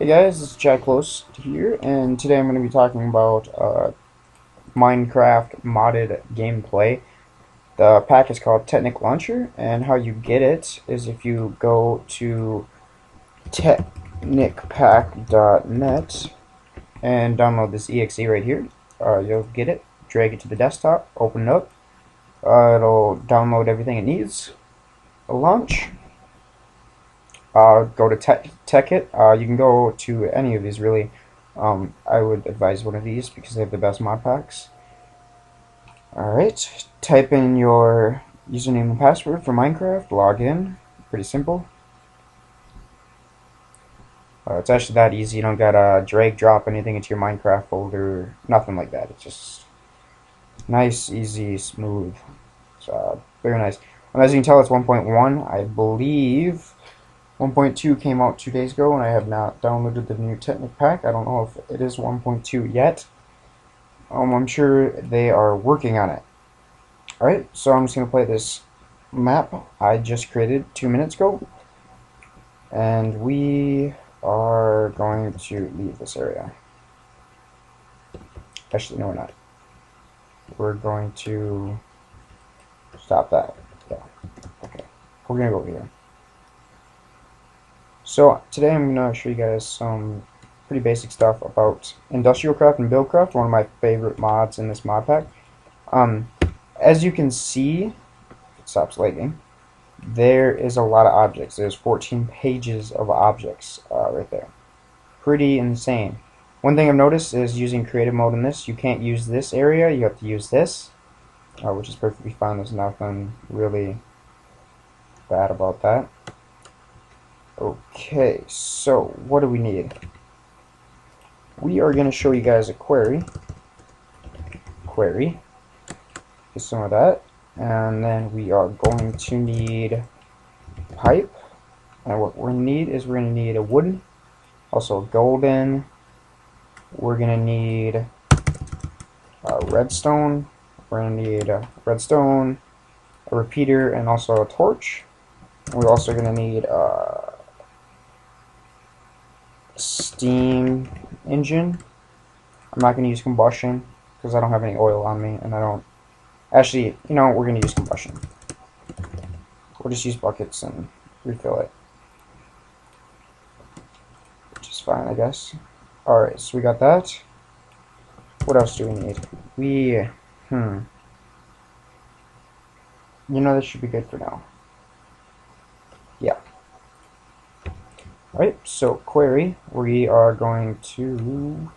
Hey guys, this is Chad Close here, and today I'm going to be talking about Minecraft modded gameplay. The pack is called Technic Launcher, and how you get it is if you go to technicpack.net and download this exe right here. You'll get it, drag it to the desktop, open it up. It'll download everything it needs. Launch. Go to Techit. You can go to any of these really. I would advise one of these because they have the best mod packs. Alright, type in your username and password for Minecraft, log in. Pretty simple. It's actually that easy. You don't gotta drag drop anything into your Minecraft folder, nothing like that. It's just nice, easy, smooth. So, very nice. And as you can tell, it's 1.1. I believe 1.2 came out 2 days ago, and I have not downloaded the new Technic pack. I don't know if it is 1.2 yet. I'm sure they are working on it. Alright, so I'm just going to play this map I just created 2 minutes ago. And we are going to leave this area. Actually, no, we're not. We're going to stop that. Yeah. Okay. We're going to go over here. So today I'm going to show you guys some pretty basic stuff about IndustrialCraft and BuildCraft, one of my favorite mods in this mod pack. As you can see, if it stops lagging, there is a lot of objects. There's 14 pages of objects right there. Pretty insane. One thing I've noticed is using creative mode in this, you can't use this area, you have to use this, which is perfectly fine. There's nothing really bad about that. Okay, so what do we need? We are going to show you guys a query. Get some of that. And then we are going to need pipe. And what we're going to need is we're going to need a wooden, also golden. We're going to need redstone. We're going to need redstone, a repeater, and also a torch. We're also going to need steam engine. I'm not going to use combustion because I don't have any oil on me, and I don't actually, we're going to use combustion. We'll just use buckets and refill it, which is fine, I guess. Alright, so we got that. What else do we need? This should be good for now. Yeah. Alright, so query, we are going to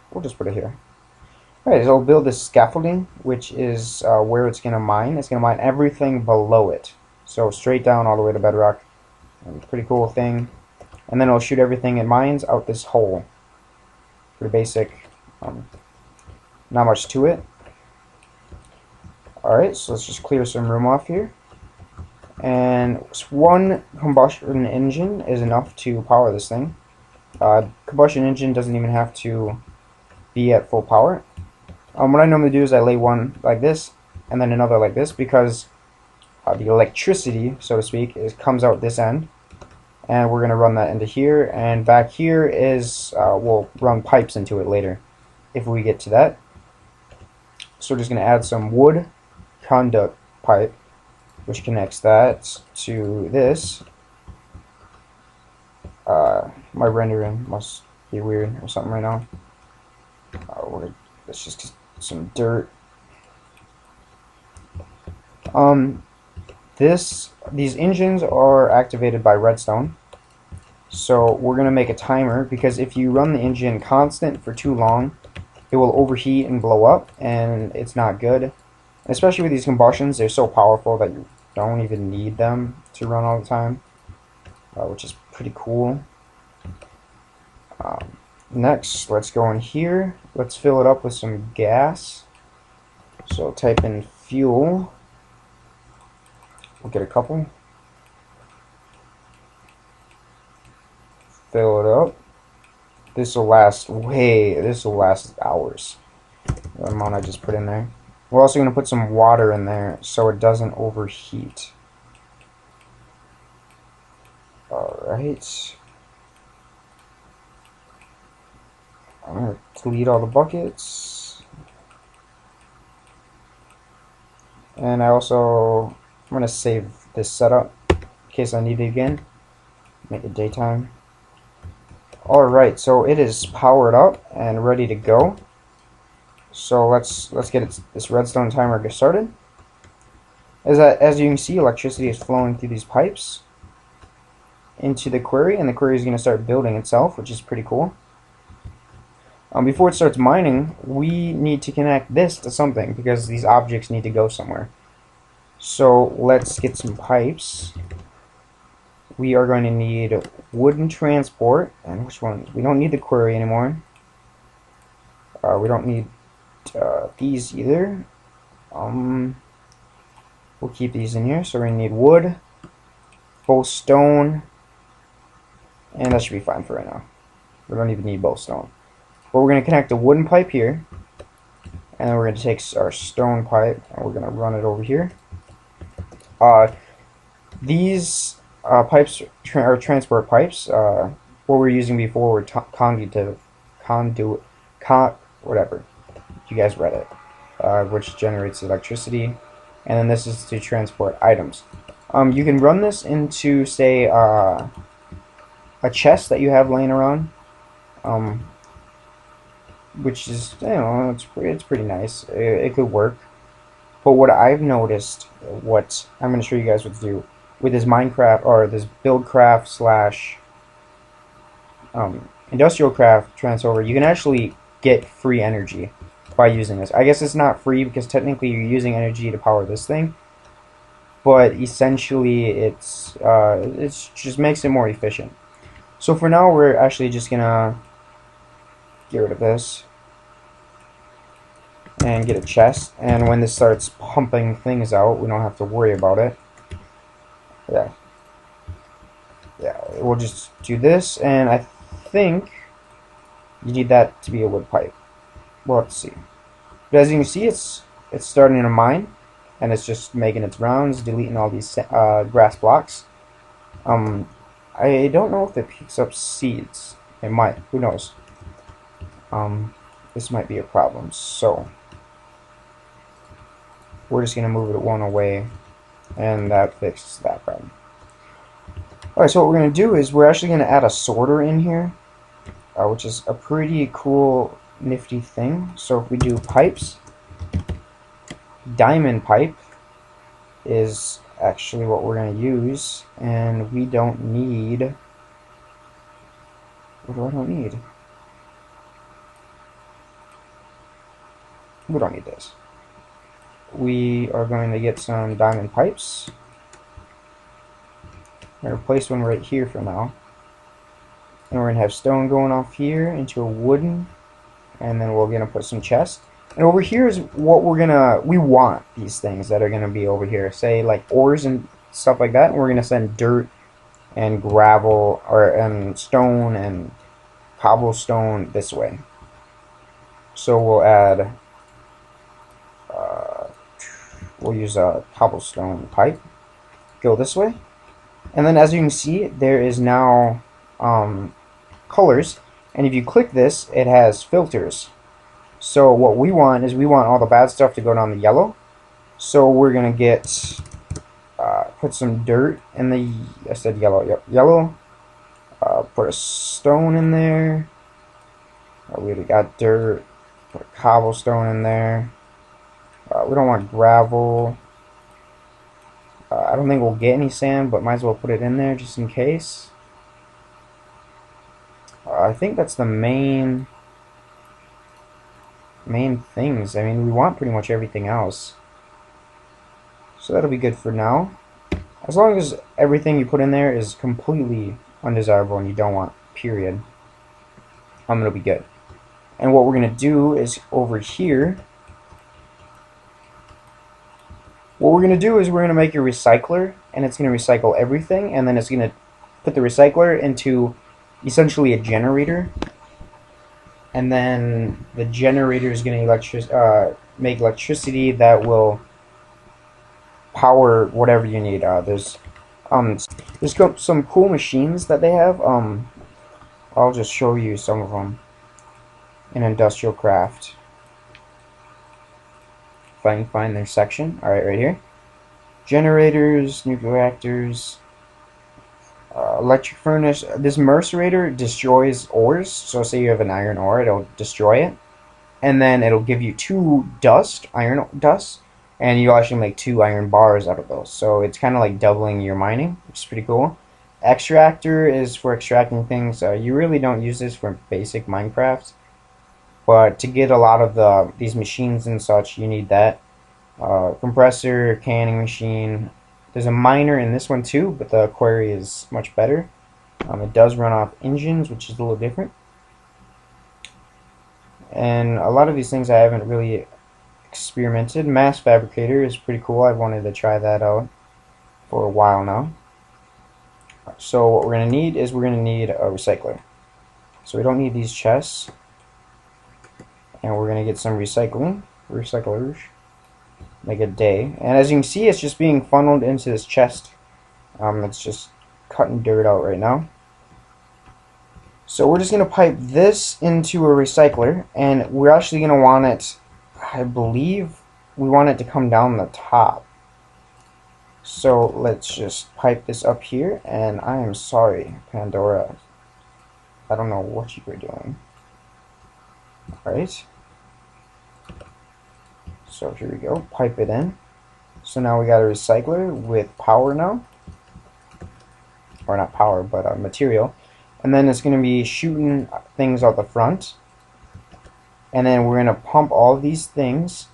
we'll just put it here. Alright, so we'll build this scaffolding, which is where it's going to mine. It's going to mine everything below it. So straight down all the way to bedrock. Pretty cool thing. And then it'll shoot everything it mines out this hole. Pretty basic. Not much to it. Alright, so let's just clear some room off here. And one combustion engine is enough to power this thing. Combustion engine doesn't even have to be at full power. What I normally do is I lay one like this and then another like this because the electricity, so to speak, comes out this end, and we're going to run that into here, and back here is we'll run pipes into it later if we get to that. So we're just going to add some wood conduit pipe, which connects that to this. My rendering must be weird or something right now. Let's just get some dirt. These engines are activated by redstone. So we're going to make a timer, because if you run the engine constant for too long, it will overheat and blow up, and it's not good. And especially with these combustions, they're so powerful that you don't even need them to run all the time, which is pretty cool. Next, let's go in here. Let's fill it up with some gas. So type in fuel. We'll get a couple. Fill it up. This will last hours. The amount I just put in there. We're also going to put some water in there so it doesn't overheat. Alright. I'm going to delete all the buckets. And I'm going to save this setup in case I need it again. Make it daytime. Alright, so it is powered up and ready to go. So let's get this redstone timer started. As you can see, electricity is flowing through these pipes into the quarry, and the quarry is going to start building itself, which is pretty cool. Before it starts mining, we need to connect this to something because these objects need to go somewhere. So let's get some pipes. We are going to need wooden transport, and which ones? We don't need the quarry anymore. We don't need these either. We'll keep these in here. So we're going to need wood, both stone, and that should be fine for right now. We don't even need both stone. But we're going to connect a wooden pipe here, and then we're going to take our stone pipe and we're going to run it over here. These pipes are transport pipes. What we were using before were conduit, whatever. You guys read it, which generates electricity, and then this is to transport items. You can run this into, say, a chest that you have laying around, which is, you know, it's pretty nice. It could work. But what I've noticed, what I'm going to show you guys what to do with this Minecraft or this BuildCraft slash IndustrialCraft transfer, you can actually get free energy by using this. I guess it's not free because technically you're using energy to power this thing, but essentially it just makes it more efficient. So for now, we're actually just gonna get rid of this and get a chest, and when this starts pumping things out, we don't have to worry about it. Yeah, we'll just do this, and I think you need that to be a wood pipe. Well, let's see. But as you can see, it's starting to mine, and it's just making its rounds, deleting all these grass blocks. I don't know if it picks up seeds. It might. Who knows? This might be a problem. So we're just gonna move it one away, and that fixes that problem. Alright, so what we're gonna do is we're actually gonna add a sorter in here, which is a pretty cool, nifty thing. So if we do pipes, diamond pipe is actually what we're going to use, and we don't need, what do I don't need? We don't need this. We are going to get some diamond pipes. I'm going to place one right here for now. And we're going to have stone going off here into a wooden, and then we're going to put some chests. And over here is what we want these things that are going to be over here. Say like ores and stuff like that. And we're going to send dirt and gravel and stone and cobblestone this way. So we'll add, we'll use a cobblestone pipe. Go this way. And then as you can see, there is now colors. And if you click this, it has filters. So what we want is we want all the bad stuff to go down the yellow. So we're gonna get put some dirt in the, I said yellow, yep, yellow. Put a stone in there. We already got dirt. Put a cobblestone in there. We don't want gravel. I don't think we'll get any sand, but might as well put it in there just in case. I think that's the main things. I mean, we want pretty much everything else, so that'll be good for now, as long as everything you put in there is completely undesirable and you don't want, period. It'll be good. And what we're gonna do is over here, we're gonna make a recycler, and it's gonna recycle everything, and then it's gonna put the recycler into essentially a generator. And then the generator is going to make electricity that will power whatever you need. There's Um, there's some cool machines that they have. I'll just show you some of them in IndustrialCraft. If I can find their section. Alright, right here. Generators, nuclear reactors, electric furnace. This mercerator destroys ores. So say you have an iron ore, it'll destroy it. And then it'll give you 2 iron dust, and you'll actually make 2 iron bars out of those. So it's kind of like doubling your mining, which is pretty cool. Extractor is for extracting things. You really don't use this for basic Minecraft, but to get a lot of these machines and such, you need that. Compressor, canning machine. There's a miner in this one too, but the quarry is much better. It does run off engines, which is a little different. And a lot of these things I haven't really experimented. Mass fabricator is pretty cool. I've wanted to try that out for a while now. So what we're going to need is we're going to need a recycler. So we don't need these chests. And we're going to get some recyclers. Like a day. And as you can see, it's just being funneled into this chest. It's just cutting dirt out right now. So we're just going to pipe this into a recycler, and we're actually going to want it, I believe, we want it to come down the top. So let's just pipe this up here, and I am sorry, Pandora. I don't know what you were doing. Alright. So here we go, pipe it in. So now we got a recycler with power now. Or not power, but material. And then it's going to be shooting things out the front. And then we're going to pump all of these things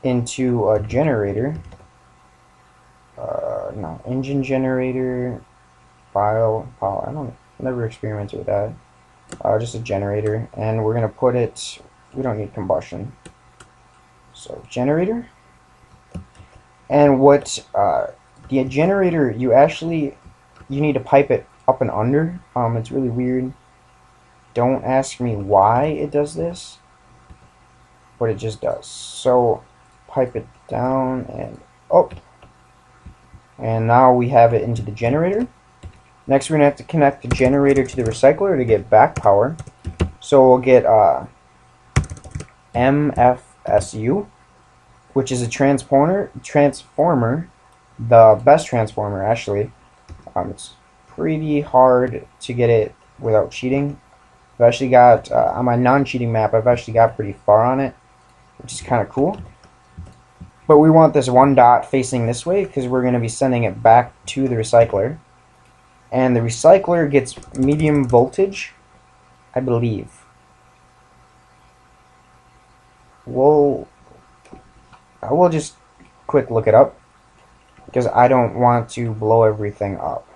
into a generator. No, engine generator, power. Never experimented with that. Just a generator. And we're going to put it, we don't need combustion. So generator. And what the generator, you need to pipe it up and under. It's really weird. Don't ask me why it does this, but it just does. So pipe it down and up, and now we have it into the generator. Next we're gonna have to connect the generator to the recycler to get back power. So we'll get MFSU, which is a transformer, the best transformer actually. It's pretty hard to get it without cheating. I've actually got, on my non-cheating map, I've actually got pretty far on it, which is kind of cool. But we want this one dot facing this way because we're going to be sending it back to the recycler. And the recycler gets medium voltage, I believe. I will just quick look it up because I don't want to blow everything up.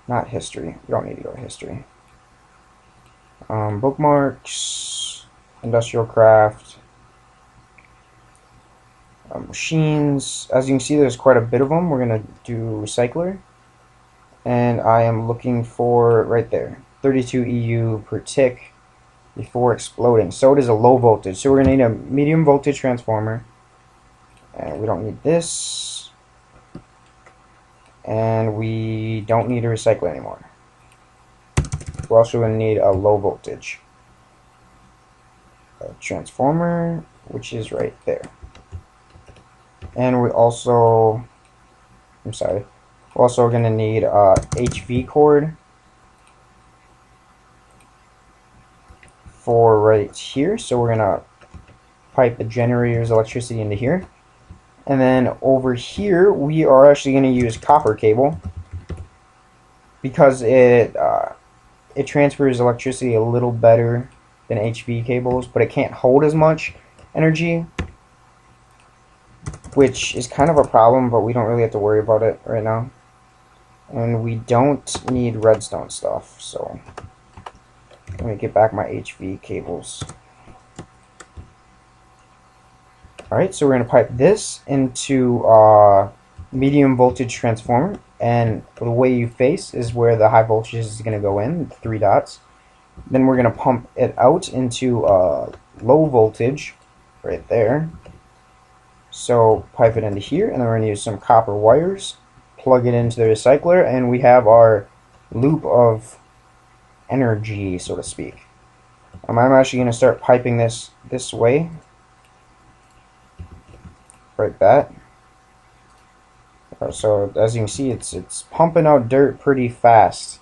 Not history. We don't need to go to history. Bookmarks, IndustrialCraft, machines. As you can see, there's quite a bit of them. We're going to do recycler. And I am looking for, right there, 32 EU per tick before exploding. So it is a low voltage. So we're going to need a medium voltage transformer. And we don't need this. And we don't need a recycler anymore. We're also going to need a low voltage transformer, which is right there. And we also, we're also going to need a HV cord for right here. So we're going to pipe the generator's electricity into here. And then over here, we are actually going to use copper cable because it transfers electricity a little better than HV cables, but it can't hold as much energy, which is kind of a problem, but we don't really have to worry about it right now. And we don't need redstone stuff, so let me get back my HV cables. Alright, so we're going to pipe this into medium voltage transformer, and the way you face is where the high voltage is going to go in, 3 dots. Then we're going to pump it out into low voltage right there. So pipe it into here, and then we're going to use some copper wires plug it into the recycler, and we have our loop of energy, so to speak. I'm actually going to start piping this way, like that. So as you can see, it's pumping out dirt pretty fast.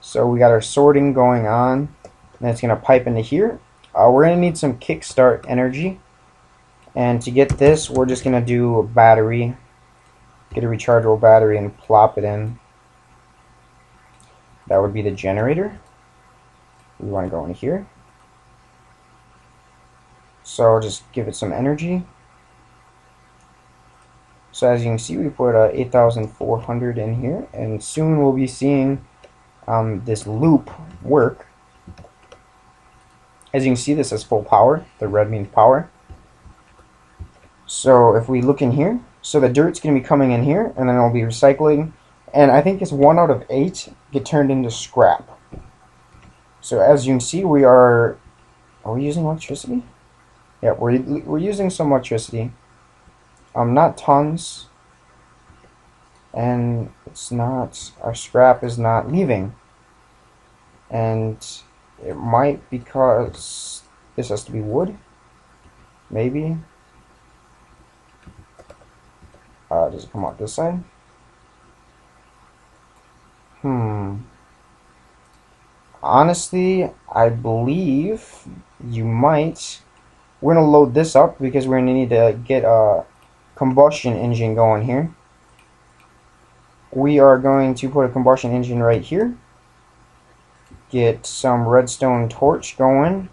So we got our sorting going on, and it's going to pipe into here. We're going to need some kickstart energy, and to get this, we're just going to do a battery, get a rechargeable battery, and plop it in. That would be the generator. We want to go in here. So just give it some energy. So as you can see, we put 8,400 in here, and soon we'll be seeing this loop work. As you can see, this is full power. The red means power. So if we look in here, so the dirt's going to be coming in here, and then it'll be recycling. And I think it's 1 out of 8 get turned into scrap. So as you can see, are we using electricity? Yeah, we're using some electricity. Not tons, and it's not, our scrap is not leaving, and it might because this has to be wood, maybe. Does it come out this side? Honestly, I believe you might. We're gonna load this up because we're gonna need to get a combustion engine going here. We are going to put a combustion engine right here. Get some redstone torch going.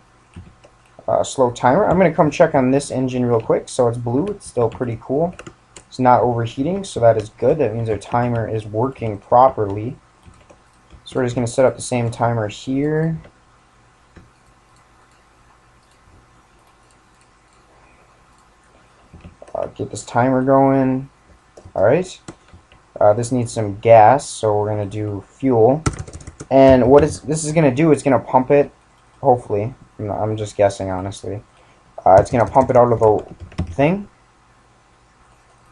Slow timer. I'm going to come check on this engine real quick. So it's blue. It's still pretty cool. It's not overheating, so that is good. That means our timer is working properly. So we're just going to set up the same timer here. Get this timer going. Alright. This needs some gas, so we're going to do fuel. And what this is going to do, it's going to pump it, hopefully. I'm just guessing, honestly. It's going to pump it out of the thing,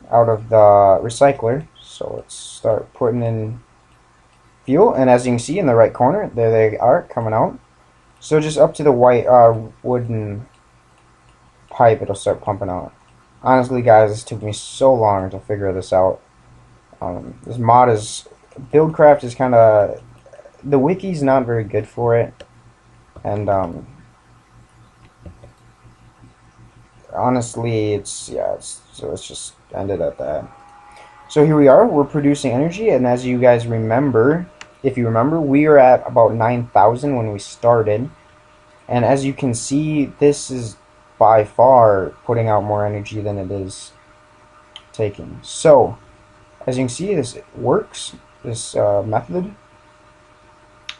out of the recycler. So let's start putting in fuel. And as you can see in the right corner, there they are coming out. So just up to the white wooden pipe, it'll start pumping out. Honestly, guys, this took me so long to figure this out. This mod is, BuildCraft is kind of, the wiki's not very good for it, and honestly, so let's just end it at that. So here we are, we're producing energy, and as you guys remember, if you remember, we are at about 9,000 when we started, and as you can see, this is by far putting out more energy than it is taking. So as you can see, this works, this method.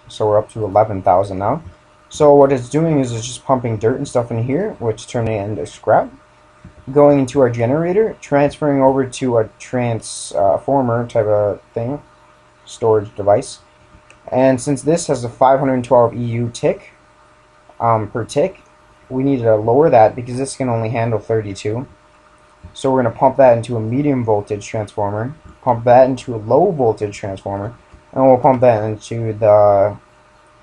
So we're up to 11,000 now. So what it's doing is it's just pumping dirt and stuff in here, which is turning it into scrap. Going into our generator, transferring over to a transformer type of thing, storage device. And since this has a 512 EU tick per tick, we need to lower that because this can only handle 32. So we're going to pump that into a medium voltage transformer, pump that into a low voltage transformer, and we'll pump that into the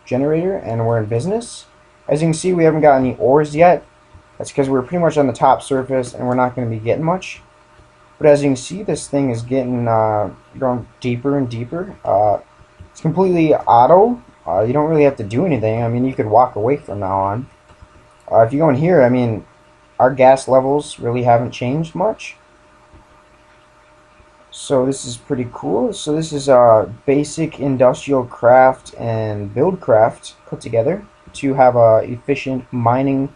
generator, and we're in business. As you can see, we haven't got any ores yet. That's because we're pretty much on the top surface and we're not going to be getting much. But as you can see, this thing is getting going deeper and deeper. It's completely auto. You don't really have to do anything. I mean, you could walk away from now on. If you go in here, I mean, our gas levels really haven't changed much. So this is pretty cool. So this is basic industrial craft and BuildCraft put together to have a efficient mining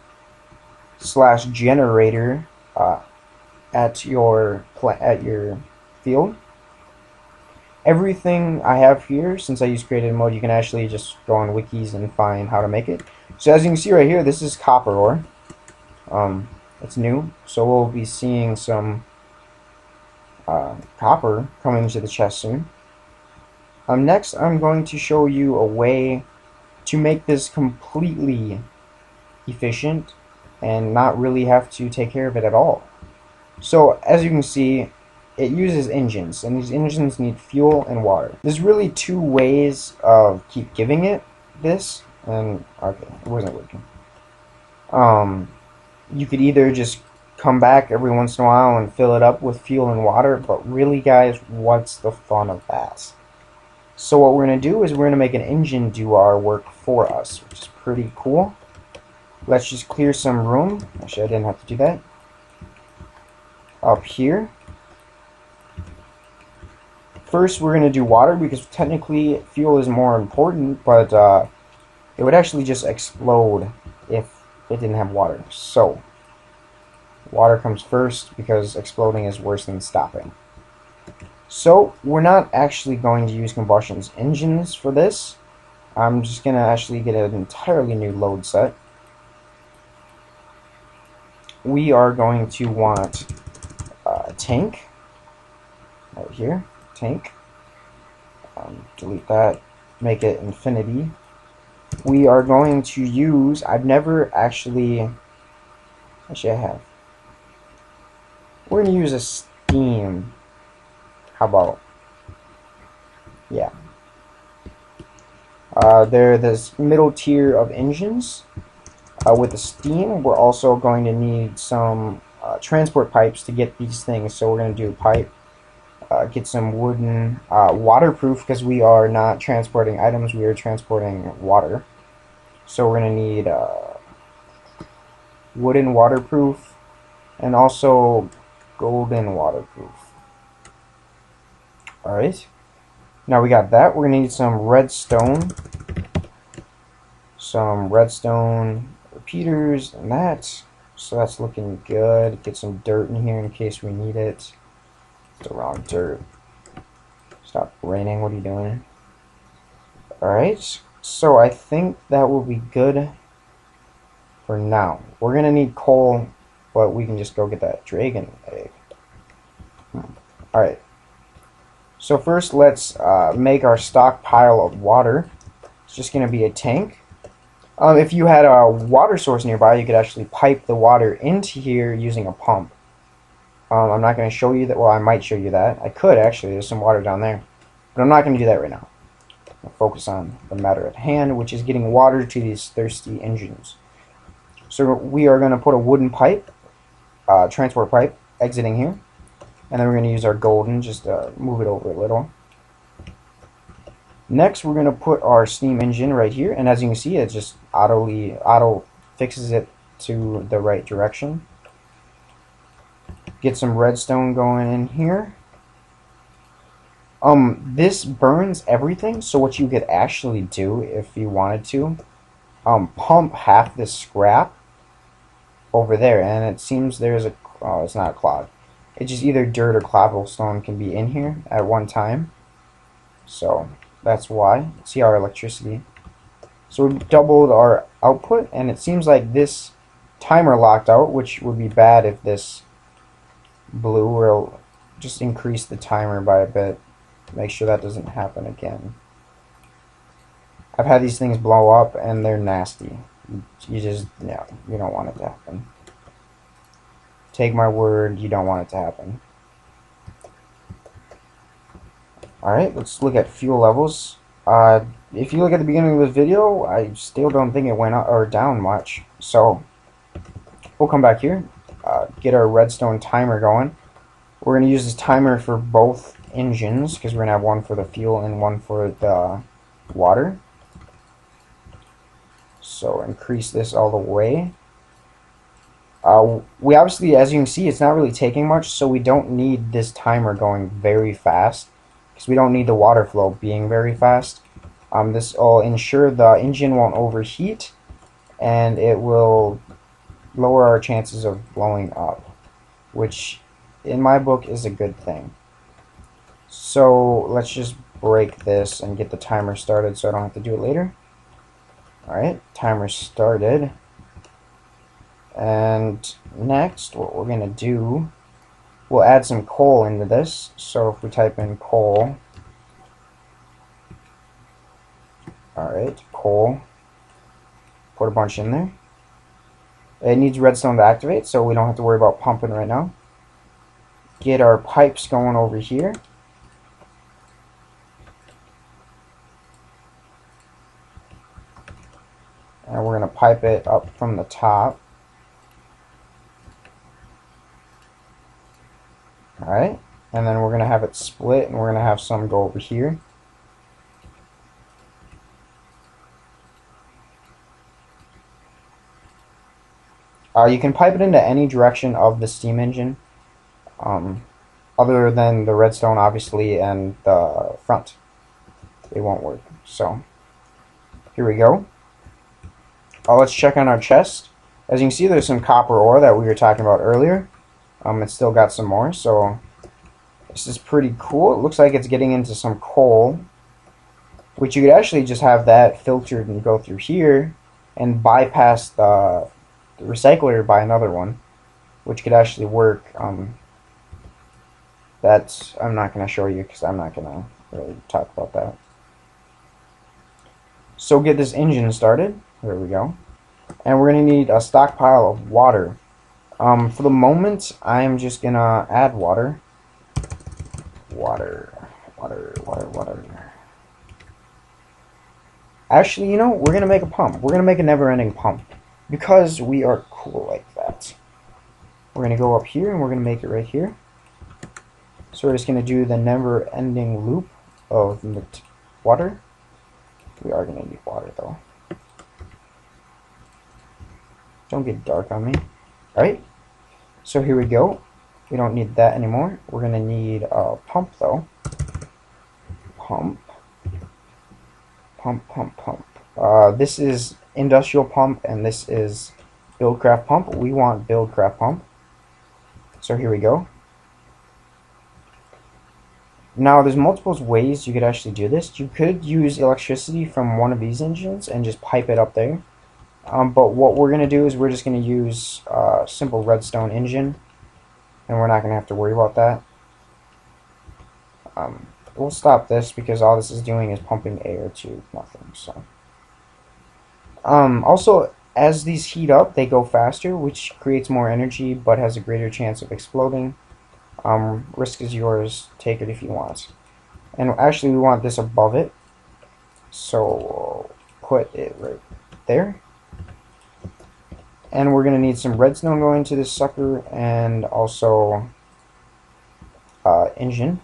/ generator at your field. Everything I have here, since I use creative mode, you can actually just go on wikis and find how to make it. So as you can see right here, this is copper ore. It's new, so we'll be seeing some copper coming into the chest soon. Next, I'm going to show you a way to make this completely efficient and not really have to take care of it at all. So as you can see, it uses engines, and these engines need fuel and water. There's really two ways of keep giving it this, and okay, it wasn't working. You could either just come back every once in a while and fill it up with fuel and water, but really, guys, what's the fun of that? So what we're going to do is we're going to make an engine do our work for us, which is pretty cool. Let's just clear some room. Actually, I didn't have to do that. Up here. First, we're going to do water because technically fuel is more important, but it would actually just explode if it didn't have water. So, water comes first because exploding is worse than stopping. So, we're not actually going to use combustion engines for this. I'm just going to actually get an entirely new load set. We are going to want a tank right here. Tank. Delete that. Make it infinity. We are going to use, I've never actually I have. We're going to use a steam. How about? Yeah. They're this middle tier of engines. With the steam, we're also going to need some transport pipes to get these things. So we're going to do a pipe, get some wooden, waterproof, because we are not transporting items, we are transporting water. So we're going to need wooden waterproof and also golden waterproof. Alright, now we got that. We're going to need some redstone repeaters and that. So that's looking good. Get some dirt in here in case we need it. It's the wrong dirt. Stop raining. What are you doing? Alright, so I think that will be good for now. We're going to need coal, but we can just go get that dragon egg. Alright. So first let's make our stockpile of water. It's just going to be a tank. If you had a water source nearby, you could actually pipe the water into here using a pump. I'm not going to show you that. Well, I might show you that. I could actually. There's some water down there. But I'm not going to do that right now. I'll focus on the matter at hand, which is getting water to these thirsty engines. So we are going to put a wooden pipe, transport pipe, exiting here. And then we're going to use our golden, just move it over a little. Next, we're going to put our steam engine right here, and as you can see, it just auto fixes it to the right direction. Get some redstone going in here. This burns everything, so what you could actually do if you wanted to, pump half this scrap over there, and it seems there's a, oh, it's not a clog. It's just either dirt or cobblestone can be in here at one time. So that's why. See our electricity. So we've doubled our output, and it seems like this timer locked out, which would be bad if this blew. We'll just increase the timer by a bit. Make sure that doesn't happen again. I've had these things blow up, and they're nasty. You just, yeah, you don't want it to happen. Take my word, you don't want it to happen. Alright, let's look at fuel levels. If you look at the beginning of this video, I still don't think it went up or down much. So, we'll come back here, get our redstone timer going. We're going to use this timer for both engines, because we're going to have one for the fuel and one for the water. So, increase this all the way. We obviously, as you can see, it's not really taking much, so we don't need this timer going very fast, because we don't need the water flow being very fast. This will ensure the engine won't overheat, and it will lower our chances of blowing up, which in my book is a good thing. So let's just break this and get the timer started so I don't have to do it later. Alright, timer started. And next, what we're going to do, we'll add some coal into this. So if we type in coal, alright, coal, put a bunch in there. It needs redstone to activate, so we don't have to worry about pumping right now. get our pipes going over here. And we're going to pipe it up from the top. Alright, and then we're going to have it split, and we're going to have some go over here. You can pipe it into any direction of the steam engine, other than the redstone, obviously, and the front. They won't work. So, here we go. Let's check on our chest. As you can see, there's some copper ore that we were talking about earlier. It's still got some more, so this is pretty cool. It looks like it's getting into some coal, which you could actually just have that filtered and go through here and bypass the recycler by another one, which could actually work. That's, I'm not going to show you because I'm not going to really talk about that. So get this engine started. There we go. And we're going to need a stockpile of water. For the moment, I'm just going to add water. Water. Actually, you know, we're going to make a pump. We're going to make a never-ending pump because we are cool like that. We're going to go up here and we're going to make it right here. So we're just going to do the never-ending loop of water. We are going to need water, though. Don't get dark on me. Alright, so here we go. We don't need that anymore. We're going to need a pump, though. Pump. This is industrial pump, and this is BuildCraft pump. We want BuildCraft pump. So here we go. Now, there's multiple ways you could actually do this. You could use electricity from one of these engines and just pipe it up there. But what we're going to do is we're just going to use a simple redstone engine, and we're not going to have to worry about that. We'll stop this because all this is doing is pumping air to nothing. So, also, as these heat up, they go faster, which creates more energy but has a greater chance of exploding. Risk is yours. Take it if you want. And actually, we want this above it, so we'll put it right there. And we're going to need some redstone going to this sucker, and also engine.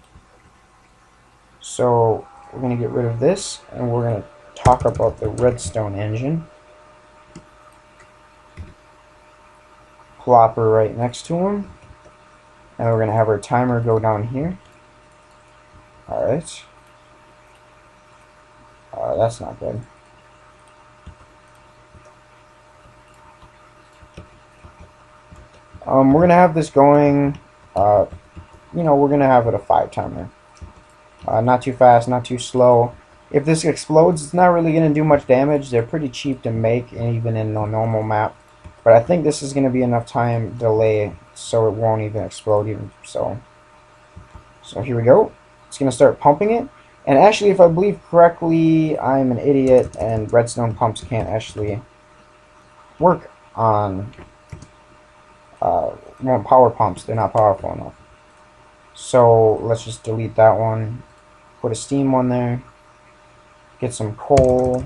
So we're going to get rid of this, and we're going to talk about the redstone engine. Plop her right next to him. And we're going to have our timer go down here. Alright. That's not good. We're going to have this going, you know, we're going to have it a 5 timer. Not too fast, not too slow. If this explodes, it's not really going to do much damage. They're pretty cheap to make, even in a normal map. But I think this is going to be enough time delay so it won't even explode even. So here we go. It's going to start pumping it. And actually, if I believe correctly, I'm an idiot, and redstone pumps can't actually work on power pumps. They're not powerful enough. So let's just delete that one. Put a steam one there. Get some coal.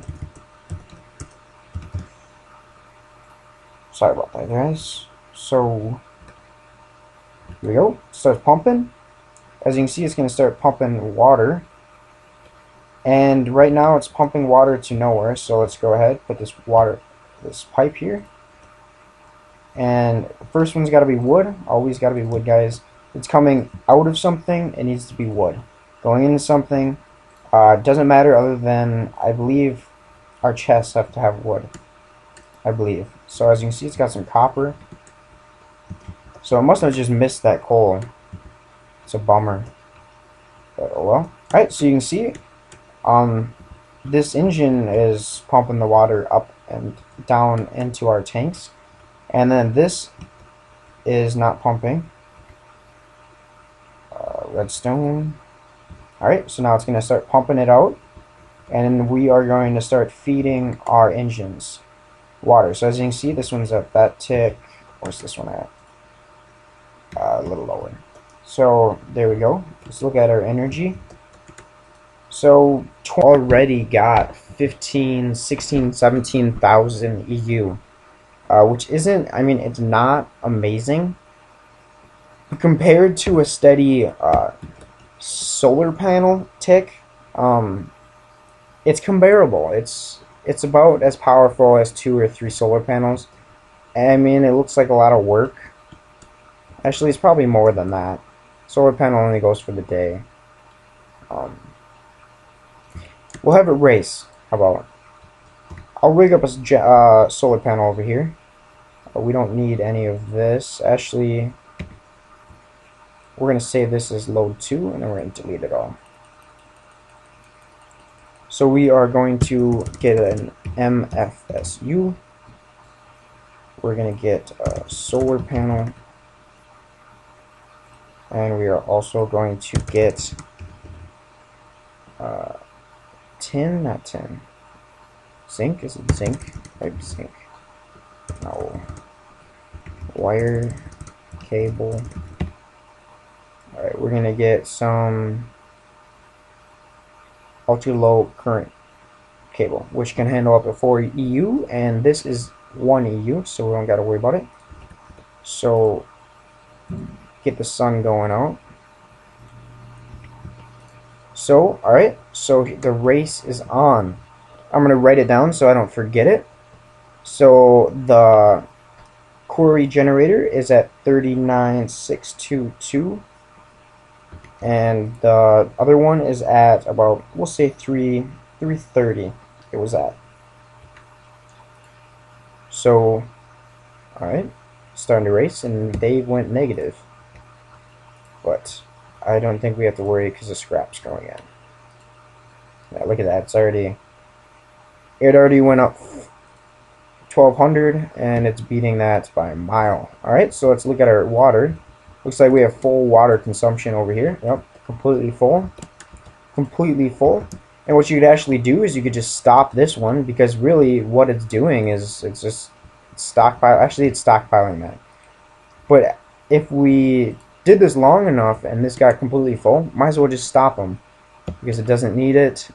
Sorry about that, guys. So here we go. Starts pumping. As you can see, it's going to start pumping water. And right now it's pumping water to nowhere. So let's go ahead, put this pipe here. And the first one's got to be wood. Always got to be wood, guys. It's coming out of something. It needs to be wood. Going into something. Doesn't matter other than, I believe, our chests have to have wood. I believe. So as you can see, it's got some copper. So it must have just missed that coal. It's a bummer. But oh well. Alright, so you can see, this engine is pumping the water up and down into our tanks. And then this is not pumping. Redstone. Alright, so now it's going to start pumping it out. And we are going to start feeding our engines water. So as you can see, this one's at that tick. Where's this one at? A little lower. So there we go. Let's look at our energy. So already got 15, 16, 17,000 EU, which isn't, I mean, it's not amazing. Compared to a steady solar panel tick, it's comparable. It's about as powerful as 2 or 3 solar panels. I mean, it looks like a lot of work. Actually, it's probably more than that. Solar panel only goes for the day. We'll have it race. How about? I'll rig up a solar panel over here. We don't need any of this. Actually, we're going to save this as load 2, and then we're going to delete it all. So we are going to get an MFSU. We're going to get a solar panel. And we are also going to get tin, not tin. Zinc? Is it zinc? Maybe zinc. No. Wire, cable. Alright, we're going to get some ultra-low current cable, which can handle up to 4 EU, and this is 1 EU, so we don't got to worry about it. So, get the sun going out. So, alright, so the race is on. I'm going to write it down so I don't forget it. So, the query generator is at 39,622. And the other one is at about, we'll say 330 it was at. So, alright, starting to race, and they went negative. But I don't think we have to worry because the scrap's going in. Yeah, look at that, it already went up 1,200, and it's beating that by a mile. Alright, so let's look at our water. Looks like we have full water consumption over here. Yep, completely full. Completely full. And what you could actually do is you could just stop this one, because really what it's doing is it's just stockpile. Actually, it's stockpiling that. But if we did this long enough and this got completely full, might as well just stop them, because it doesn't need it.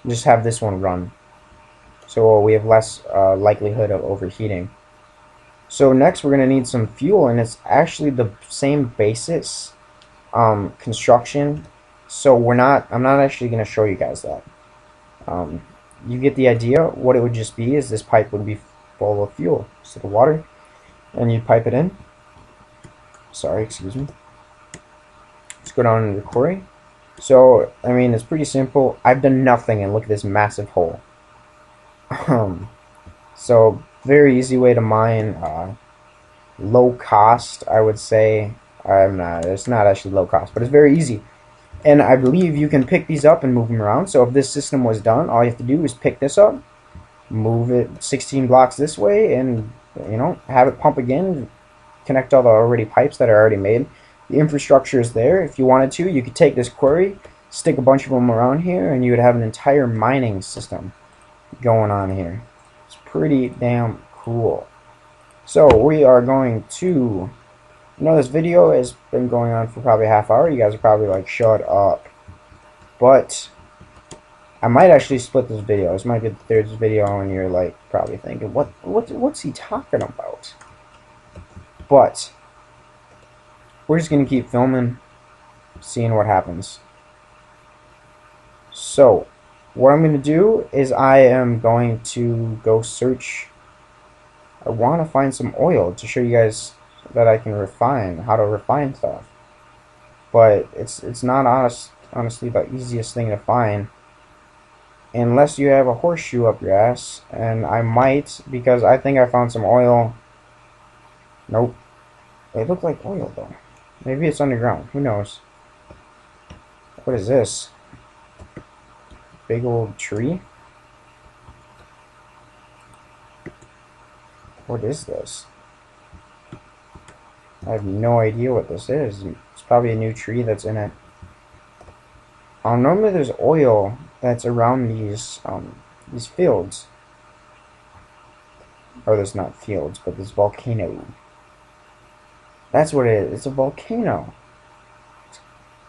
Just have this one run. So we have less likelihood of overheating. So next we're going to need some fuel, and it's actually the same basis construction. So I'm not actually going to show you guys that. You get the idea. What it would just be is this pipe would be full of fuel, so the water, and you pipe it in. Sorry, excuse me. Let's go down into the quarry. So, I mean, it's pretty simple. I've done nothing, and look at this massive hole. So, very easy way to mine. Low cost, I would say. It's not actually low cost, but it's very easy. And I believe you can pick these up and move them around. So if this system was done, all you have to do is pick this up, move it 16 blocks this way, and have it pump again, connect all the already pipes that are already made. The infrastructure is there. If you wanted to, you could take this quarry, stick a bunch of them around here, and you would have an entire mining system going on here. It's pretty damn cool. So we are going to, this video has been going on for probably a half hour. You guys are probably like, shut up. But I might actually split this video. This might be the third video, and you're like probably thinking, what's he talking about? But we're just gonna keep filming, seeing what happens. So what I'm gonna do is I am going to go search. I want to find some oil to show you guys that I can refine, how to refine stuff. But it's not honestly the easiest thing to find, unless you have a horseshoe up your ass. And I might, because I think I found some oil. Nope. It looked like oil though. Maybe it's underground. Who knows? What is this? Big old tree? What is this? I have no idea what this is. It's probably a new tree that's in it. Normally there's oil that's around these fields. Or there's not fields, but this volcano. That's what it is. It's a volcano. It's a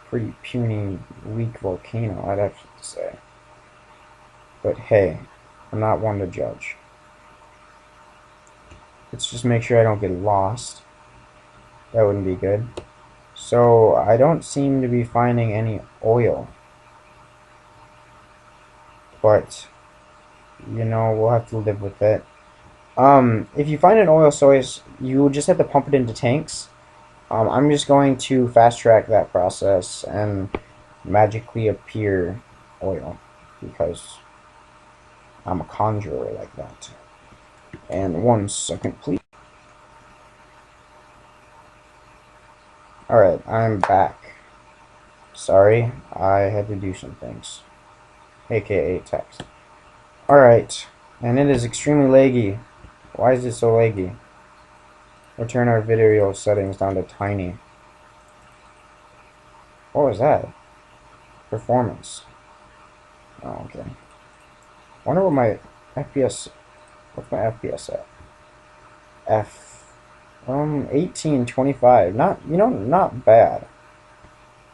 pretty puny, weak volcano, I'd have to say. But hey, I'm not one to judge. Let's just make sure I don't get lost. That wouldn't be good. So, I don't seem to be finding any oil. But, you know, we'll have to live with it. If you find an oil source, you just have to pump it into tanks. I'm just going to fast track that process and magically appear oil, because I'm a conjurer like that. And 1 second, please. Alright, I'm back. Sorry, I had to do some things. AKA text. Alright, and it is extremely laggy. Why is it so laggy? We'll turn our video settings down to tiny. What was that? Performance. Oh, okay. Wonder what my FPS... What's my FPS at? 1825. Not bad.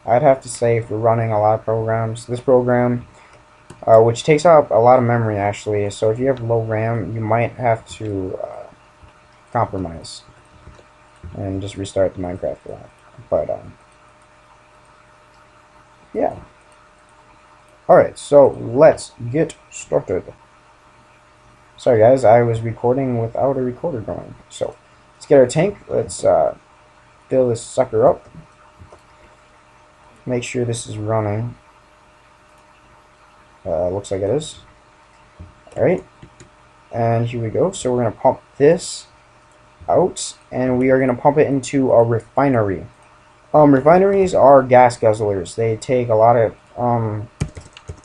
I'd have to say, for running a lot of programs. This program, which takes up a lot of memory actually, so if you have low RAM, you might have to compromise and just restart the Minecraft lab. But yeah. Alright, so let's get started. Sorry guys, I was recording without a recorder going. So let's get our tank. Let's fill this sucker up. Make sure this is running. Looks like it is. Alright. And here we go. So we're going to pump this out, and we are going to pump it into a refinery. Refineries are gas guzzlers. They take a lot of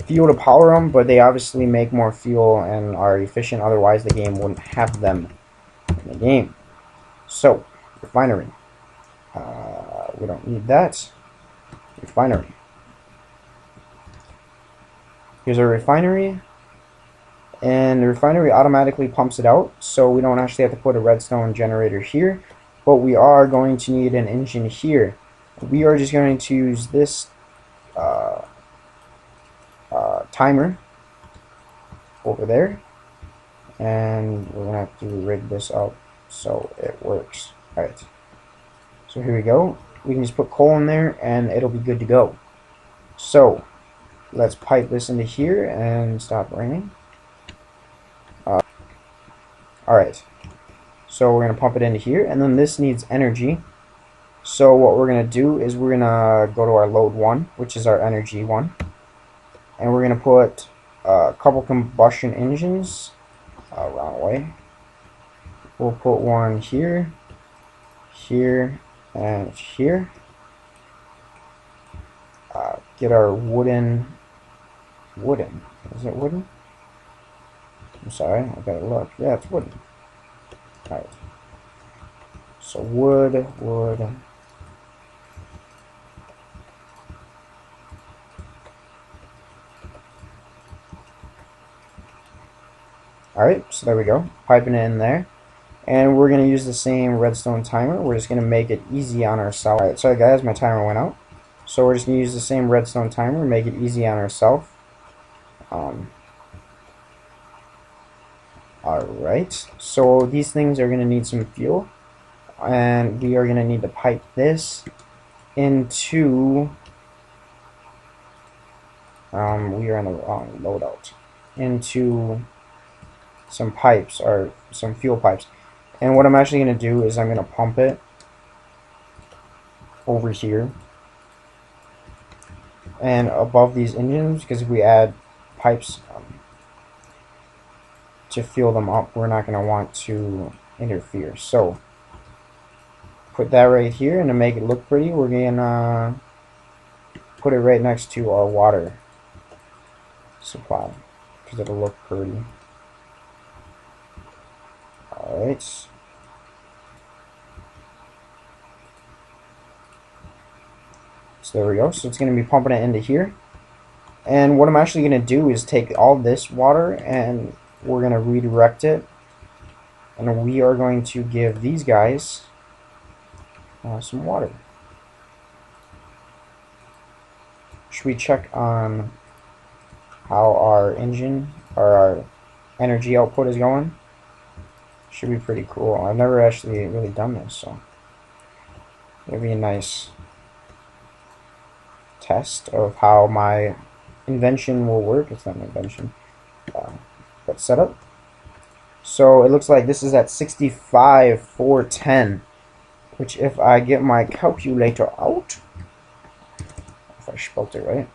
fuel to power them, but they obviously make more fuel and are efficient. Otherwise, the game wouldn't have them in the game. So, refinery. We don't need that. Refinery. Here's our refinery, and the refinery automatically pumps it out, so we don't actually have to put a redstone generator here, but we are going to need an engine here. We are just going to use this timer over there, and we're going to have to rig this up so it works. Alright, so here we go. We can just put coal in there and it'll be good to go. So let's pipe this into here and stop raining. Alright, so we're going to pump it into here, and then this needs energy. So what we're going to do is we're going to go to our load 1, which is our energy 1. And we're going to put a couple combustion engines. Wrong way. We'll put one here, here, and here. Get our wooden. Is it wooden? I'm sorry, I gotta look. Yeah, it's wooden. Alright. So wood. Alright, so there we go. Piping it in there. And we're going to use the same redstone timer. We're just going to make it easy on ourselves. Alright, sorry guys, my timer went out. So we're just going to use the same redstone timer, make it easy on ourselves. Alright, so these things are going to need some fuel. And we are going to need to pipe this into... we are on the wrong loadout. Into some pipes, or some fuel pipes. And what I'm actually going to do is I'm going to pump it over here and above these engines, because if we add pipes to fuel them up, we're not going to want to interfere. So put that right here, and to make it look pretty, we're going to put it right next to our water supply, because it'll look pretty. Alright. So there we go. So it's going to be pumping it into here. And what I'm actually going to do is take all this water and we're going to redirect it. And we are going to give these guys some water. Should we check on how our engine or our energy output is going? Should be pretty cool. I've never actually really done this, so it'll be a nice test of how my invention will work. It's not an invention, but setup. So it looks like this is at 65,410, which if I get my calculator out, if I spelled it right,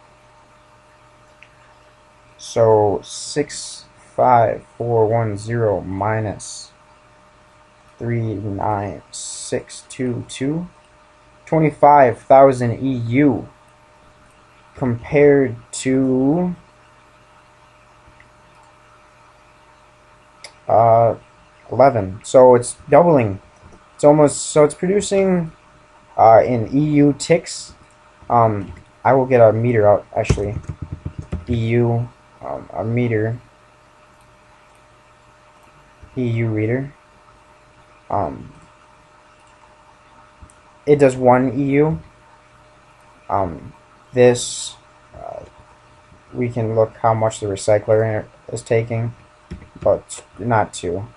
so 65410 minus 39622, 25,000 EU compared to 11. So it's doubling. It's almost, so it's producing in EU ticks. I will get a meter out actually. EU a meter EU reader. It does 1 EU. This we can look how much the recycler is taking, but not 2.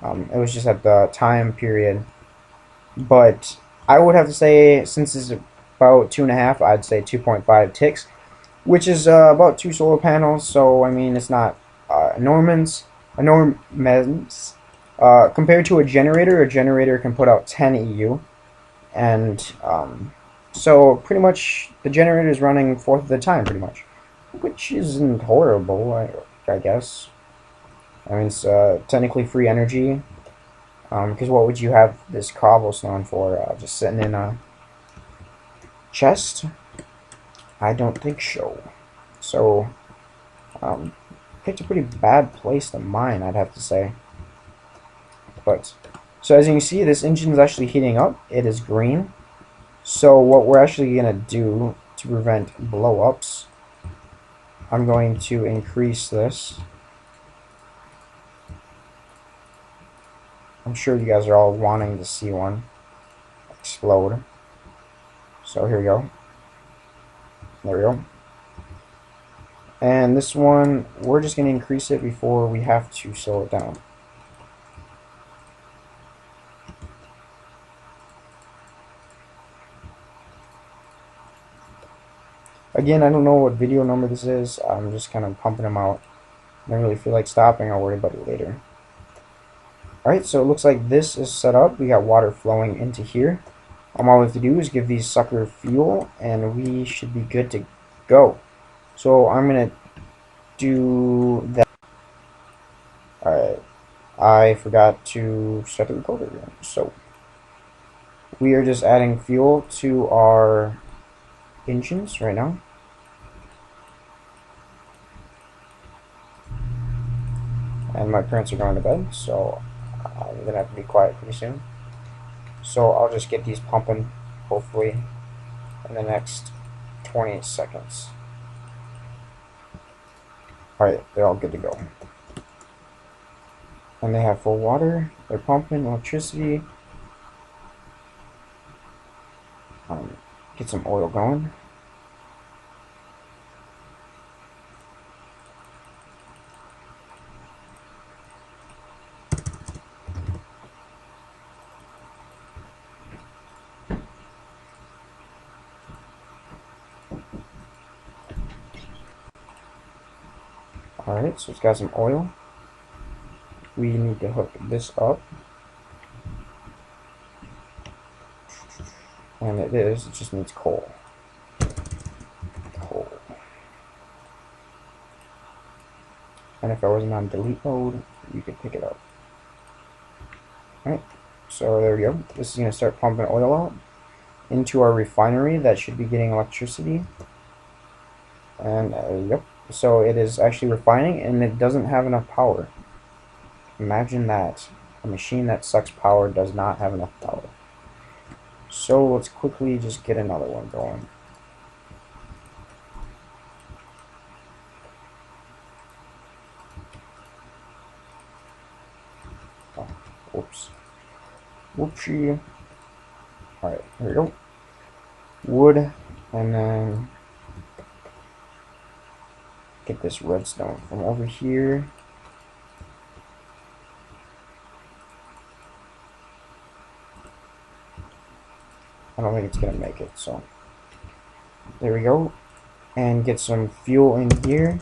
It was just at the time period. But I would have to say, since it's about 2.5, I'd say 2.5 ticks, which is about 2 solar panels. So I mean, it's not enormous. Compared to a generator can put out 10 EU, and so pretty much the generator is running 1/4 of the time, pretty much, which isn't horrible, I guess. I mean, it's technically free energy, because what would you have this cobblestone for? Just sitting in a chest? I don't think so. So, picked a pretty bad place to mine, I'd have to say. But, so as you can see, this engine is actually heating up. It is green. So what we're actually going to do to prevent blow-ups, I'm going to increase this. I'm sure you guys are all wanting to see one explode. So here we go. There we go. And this one, we're just going to increase it before we have to slow it down. Again, I don't know what video number this is. I'm just kind of pumping them out. I don't really feel like stopping. I'll worry about it later. Alright, so it looks like this is set up. We got water flowing into here. All we have to do is give these sucker fuel, and we should be good to go. So I'm going to do that. Alright, I forgot to set the recorder again. So we are just adding fuel to our engines right now. And my parents are going to bed, so I'm going to have to be quiet pretty soon. So I'll just get these pumping, hopefully, in the next 20 seconds. Alright, they're all good to go. And they have full water, they're pumping electricity. Get some oil going. Alright, so it's got some oil. We need to hook this up. And it just needs coal. Coal. And if I wasn't on delete mode, you could pick it up. Alright, so there we go. This is going to start pumping oil out into our refinery that should be getting electricity. And yep. So it is actually refining, and it doesn't have enough power. Imagine that. A machine that sucks power does not have enough power. So let's quickly just get another one going. Oh, whoops. Whoopsie. Alright, here we go. Wood, and then get this redstone from over here. I don't think it's gonna make it, so there we go. And get some fuel in here.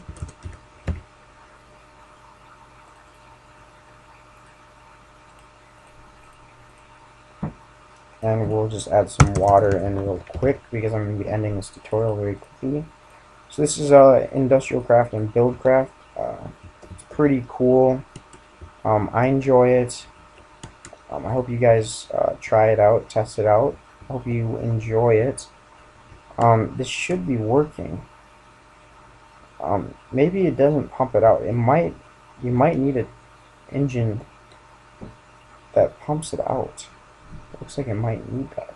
And we'll just add some water in real quick because I'm going to be ending this tutorial very quickly. So this is IndustrialCraft and BuildCraft. It's pretty cool. I enjoy it. I hope you guys try it out, test it out. I hope you enjoy it. This should be working. Maybe it doesn't pump it out. It might. You might need an engine that pumps it out. Looks like it might need that.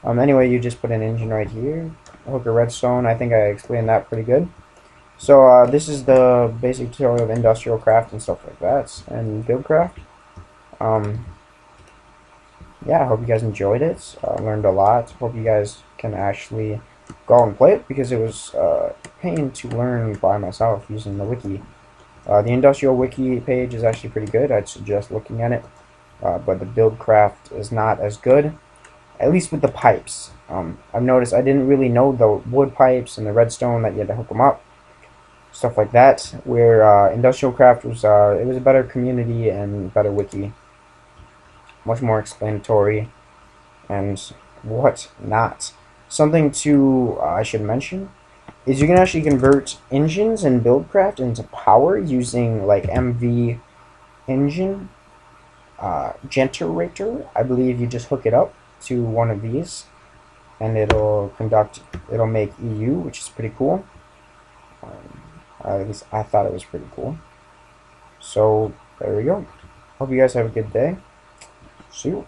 Anyway, you just put an engine right here. Hook a redstone. I think I explained that pretty good. So this is the basic tutorial of IndustrialCraft and stuff like that, and BuildCraft. Yeah, I hope you guys enjoyed it. Learned a lot. Hope you guys can actually go out and play it because it was a pain to learn by myself using the wiki. The industrial wiki page is actually pretty good. I'd suggest looking at it. But the BuildCraft is not as good, at least with the pipes. I've noticed I didn't really know the wood pipes and the redstone that you had to hook them up, stuff like that. Where IndustrialCraft was, it was a better community and better wiki, much more explanatory and what not. Something to I should mention is you can actually convert engines in BuildCraft into power using like MV engine. Generator, I believe you just hook it up to one of these and it'll make EU, which is pretty cool. At least I thought it was pretty cool. So there we go. Hope you guys have a good day. See you.